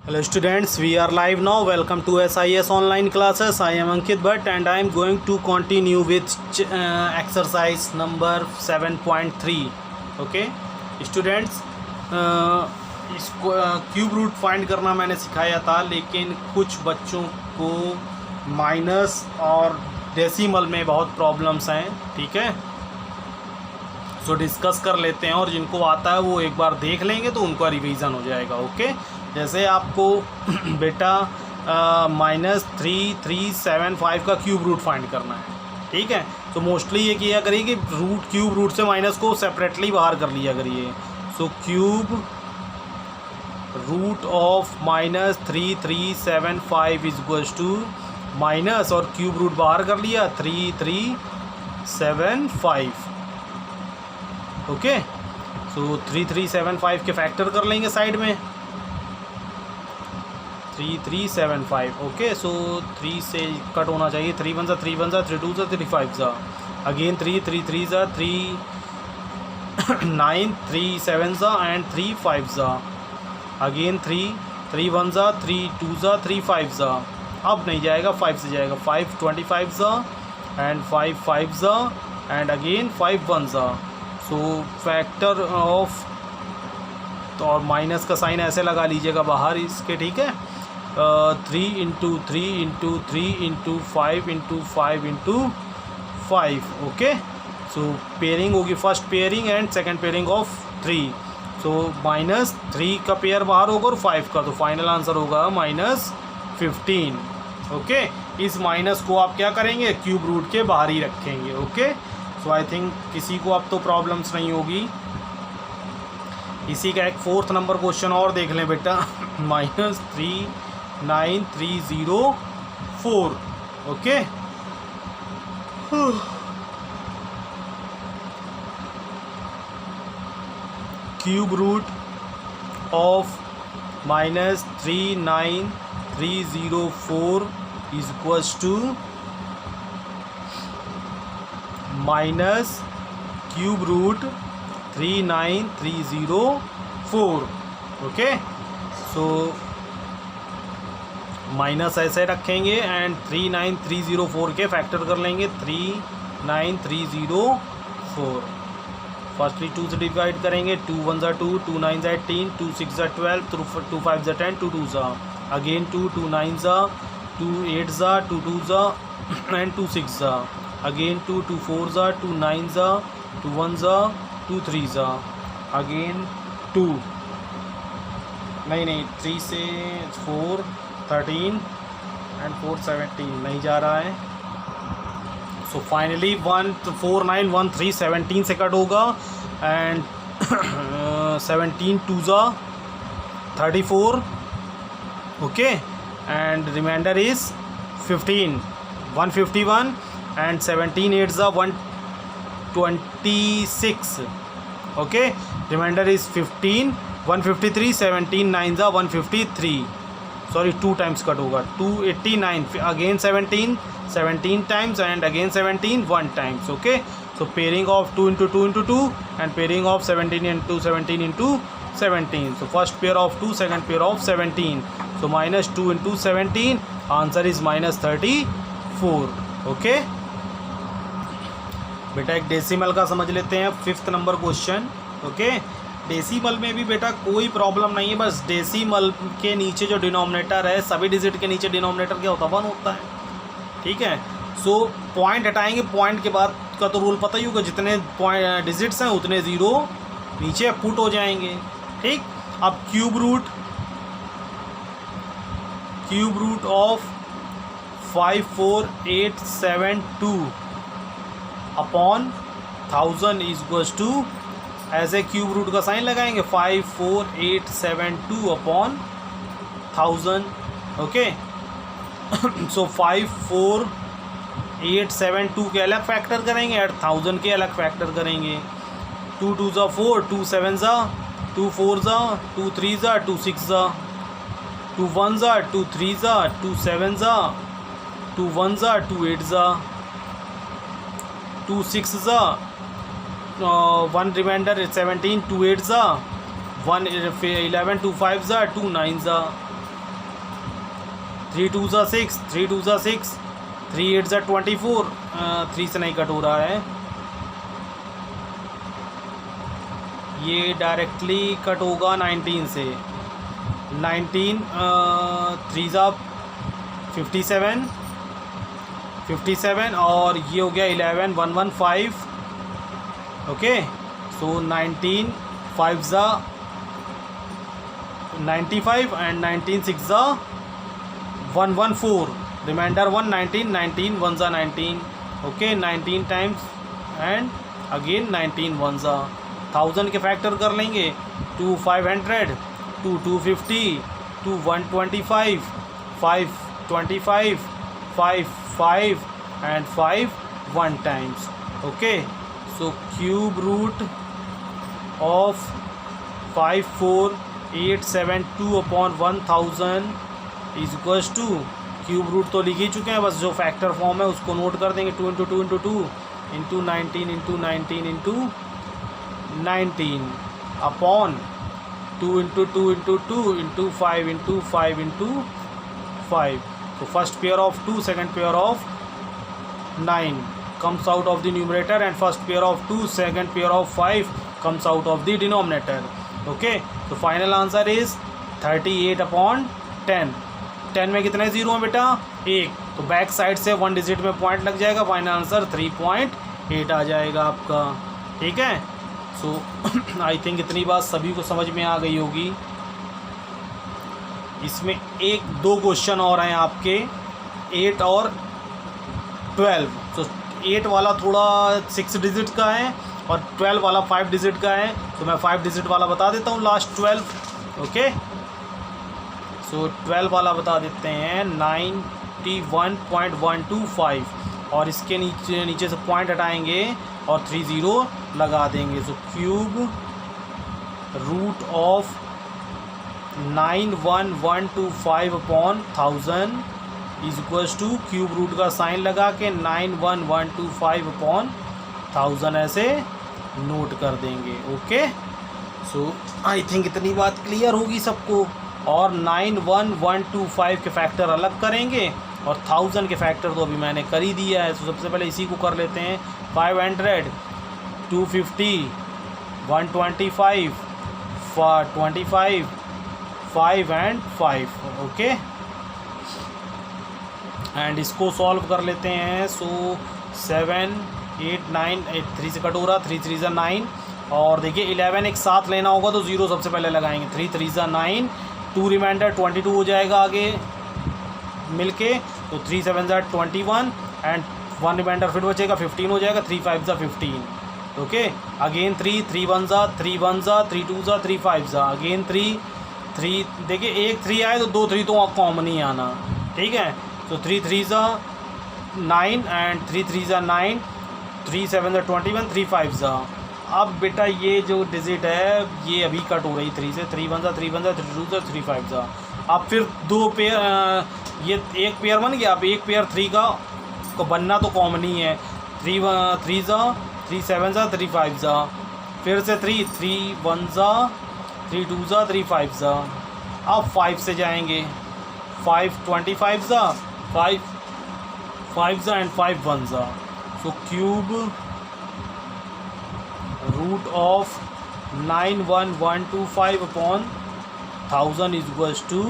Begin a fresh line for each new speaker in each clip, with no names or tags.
Hello students, we are live now. Welcome to SIS online classes. I am Ankit Bhatt and I am going to continue with exercise number 7.3. Okay students, इसको cube root find करना मैंने सिखाया था, लेकिन कुछ बच्चों को minus और डेसिमल में बहुत प्रॉब्लम्स हैं. ठीक है, सो डिस्कस कर लेते हैं और जिनको आता है वो एक बार देख लेंगे तो उनका रिवीजन हो जाएगा. ओके, जैसे आपको बेटा -3375 का क्यूब रूट फाइंड करना है. ठीक है, तो मोस्टली ये किया करिए कि क्यूब रूट से माइनस को सेपरेटली बाहर कर लिया करिए. So cube root of -3375 is equals to minus और क्यूब रूट बाहर कर लिया 3375. ओके, सो 3375 के फैक्टर कर लेंगे साइड में 3375. ओके, सो 3 से कट होना चाहिए. 3 1 सा 3 1 सा 3 2 सा 3 5 सा अगेन 3 3 3 सा 3 9 3 7 सा एंड 3 5 सा अगेन 3 3 1 सा 3 2 सा 3 5 सा. अब नहीं जाएगा, 5 से जाएगा. 5 25 सा एंड 5 5 सा एंड अगेन 5 1 सा. सो फैक्टर ऑफ तो और माइनस का साइन ऐसे लगा लीजिएगा बाहर इसके. ठीक है, 3 into 3 into 3 into 5 into 5 into 5. Okay, so pairing होगी, first pairing and second pairing of 3. So -3 का पेयर बाहर होगा और 5 का, तो फाइनल आंसर होगा -15. ओके, इस माइनस को आप क्या करेंगे, क्यूब रूट के बाहर ही रखेंगे. ओके, सो आई थिंक किसी को अब तो प्रॉब्लम्स नहीं होगी. इसी का एक 4th नंबर क्वेश्चन और देख लें बेटा. -39304. Okay, cube root of -39304 is equals to minus cube root 39304. Okay, so minus ऐसे रखेंगे एंड 39304 के फैक्टर कर लेंगे 39304. फर्स्टली 2 से डिवाइड करेंगे. 2 1 ज़ा 2 2 9 ज़ा 18 2 6 ज़ा 12 2 5 ज़ा 10 2 2 ज़ा अगेन 2 2 9 ज़ा 2 8 ज़ा 2 2 ज़ा एंड 2 6 ज़ा अगेन 2 2 4 ज़ा 2 9 ज़ा 2 1 ज़ा 2 3 ज़ा अगेन 2 नहीं 3 से 4 13 एंड 4 17 नहीं जा रहा है. सो फाइनली 1 4 9 1 3 17 से कट होगा एंड 17 2 ज़ा 34. Okay, and reminder is 15 151 and 17 8 ज़ा 126. ओके, रिमाइंडर इज 15 153 17 9 ज़ा 153. सॉरी 2 टाइम्स कट होगा 289 again 17 times and again 17 1 times. Okay, so pairing of 2 into 2 into 2 and pairing of 17 into 17 into 17. So first pair of 2 second pair of 17. So -2 into 17 answer is -34. Okay बेटा, एक decimal का समझ लेते हैं. 5th number question. Okay, decimal में भी बेटा कोई प्रॉब्लम नहीं है, बस डेसिमल के नीचे जो डिनोमिनेटर है, सभी डिजिट के नीचे डिनोमिनेटर क्या होता है, 1 होता है. ठीक है, सो पॉइंट हटाएंगे, पॉइंट के बाद का तो रूल पता ही होगा, जितने पॉइंट डिजिट्स हैं उतने ज़ीरो नीचे पुट हो जाएंगे. ठीक, अब cube root of 54872 upon 1000 is equals to, ऐसे क्यूब रूट का साइन लगाएंगे 54872 अपॉन 1000. ओके, सो 54872 के अलग फैक्टर करेंगे और 1000 के अलग फैक्टर करेंगे. 2 2 ज़ा 4 2 7 ज़ा 2 4 ज़ा 2 3 ज़ा 2 6 ज़ा 2 1 ज़ा 2 3 ज़ा 2 7 ज़ा 2 1 ज़ा 2 8 ज़ा 2 6 ज़ा 1 रिमाइंडर 17 2 8 ज़ा 1 11 2 5 ज़ा 2 9 ज़ा 3 2 ज़ा 6, 3 2 ज़ा 6, 3 8 ज़ा 24, 3 से नहीं कट हो रहा है, ये डायरेक्टली कट होगा 19 से। 19 3 ज़ा 57, 57 और ये हो गया 11 115। ओके, सो 19 5 ज़ा 95 एंड 19 6 ज़ा 114, रिमाइंडर 1 19, 19 1 ज़ा 19। ओके, 19 टाइम्स एंड अगेन 19 1 ज़ा 1000 के फैक्टर कर लेंगे। 2 500, 2 250, 2 125, 5 25, 5 5 and 5 1 times. Okay, so cube root of 54872 upon 1000 is equals to, cube root तो लिख ही चुके हैं, बस जो फैक्टर फॉर्म है उसको नोट कर देंगे। 2 into 2 into 2 into 19 into 19 into 19 upon 2 into 2 into 2 into 5 into 5 into 5। So first pair of 2, second pair of 9 comes out of the numerator and first pair of 2, second pair of 5 comes out of the denominator. Okay, so final answer is 38 upon 10। 10 में कितने zero हैं बेटा? 1, तो back side से 1 digit में point लग जाएगा। Final answer 3.8 आ जाएगा आपका। ठीक है, सो आई थिंक इतनी बात सभी को समझ में आ गई होगी। इसमें 1-2 क्वेश्चन और हैं आपके, 8 और 12। तो 8 वाला थोड़ा 6 डिजिट का है और 12 वाला 5 डिजिट का है, तो मैं 5 डिजिट वाला बता देता हूँ लास्ट 12। ओके, सो 12 वाला बता देते हैं 91.125 और इसके नीचे से पॉइंट हटाएंगे और 30 लगा देंगे। So cube root of 91125 upon 1000 is equals to, cube root का साइन लगा के 91125 अपॉन 1000 ऐसे नोट कर देंगे। ओके, सो आई थिंक इतनी बात क्लियर होगी सबको। और 91125 के फैक्टर अलग करेंगे और 1000 के फैक्टर तो अभी मैंने कर ही दिया है। तो सबसे पहले इसी को कर लेते हैं। 500, 250, 125, 25, 5 and 5। ओके, एंड इसको सॉल्व कर लेते हैं। सो 7 8 9 3 से कट हो रहा, 3 3 ज़ा 9 और देखिए 11 एक साथ लेना होगा तो 0 सबसे पहले लगाएंगे। 3 3 ज़ा 9, 2 रिमाइंडर 22 हो जाएगा आगे मिलके, तो 3 7 ज़ा 21 एंड 1 रिमाइंडर फिर बचेगा 15 हो जाएगा। 3 5 ज़ा 15। ओके, अगेन 3 3 1 ज़ा 3 1 ज़ा 3 2 ज़ा 3 5 ज़ा अगेन 3 3। देखिए एक 3 आए तो 2 3 तो कॉमन ही आना। ठीक है, तो 3 3 ज़ा 9 एंड 3 3 ज़ा 9, 3 7 ज़ा 21, 3 5 ज़ा। अब बेटा ये जो डिजिट है ये अभी कट हो रही 3 से। 3 1 ज़ा 3 1 ज़ा 3 2 ज़ा 3 5 ज़ा। अब फिर 2 पेयर, ये एक पेयर बन गया। अब एक पेयर 3 का बनना तो कॉमन ही है। 3 3 ज़ा 3 7 ज़ा 3 5 ज़ा, फिर से 3 3 1 ज़ा 3 2 ज़ा 3 5 ज़ा। अब 5 से जाएंगे। 5 25 ज़ा 5 5 ज़ा एंड 5 1 ज़ा। So cube root of 91125 upon 1000 is equals to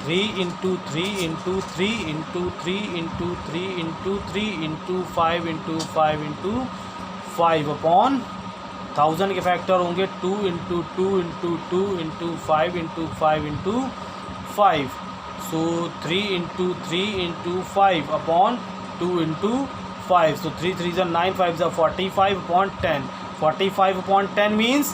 3 into 3 into 3 into 3 into 3 into 3 into 5 into 5 into 5 upon 1000 के फैक्टर होंगे 2 into 2 into 2 into 5 into 5 into 5। So 3 into 3 into 5 upon 2 into 5। So 3 3 ज़ा 9 5 ज़ा 45 अपॉन 10। 45 upon 10 means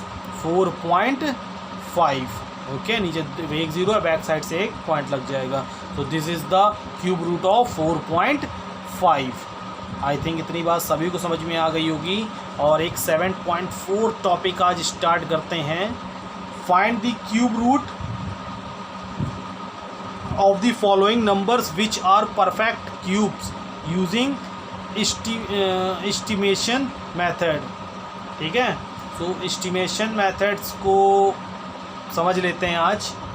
4.5। ओके, नीचे एक 0 है, back side से एक point लग जाएगा। तो this is the cube root of 4.5। I think इतनी बात सभी को समझ में आ गई होगी। और एक 7.4 टॉपिक आज स्टार्ट करते हैं। Find the cube root of the following numbers which are perfect cubes using estimation method. ठीक है, सो एस्टिमेशन मेथड्स को समझ लेते हैं आज।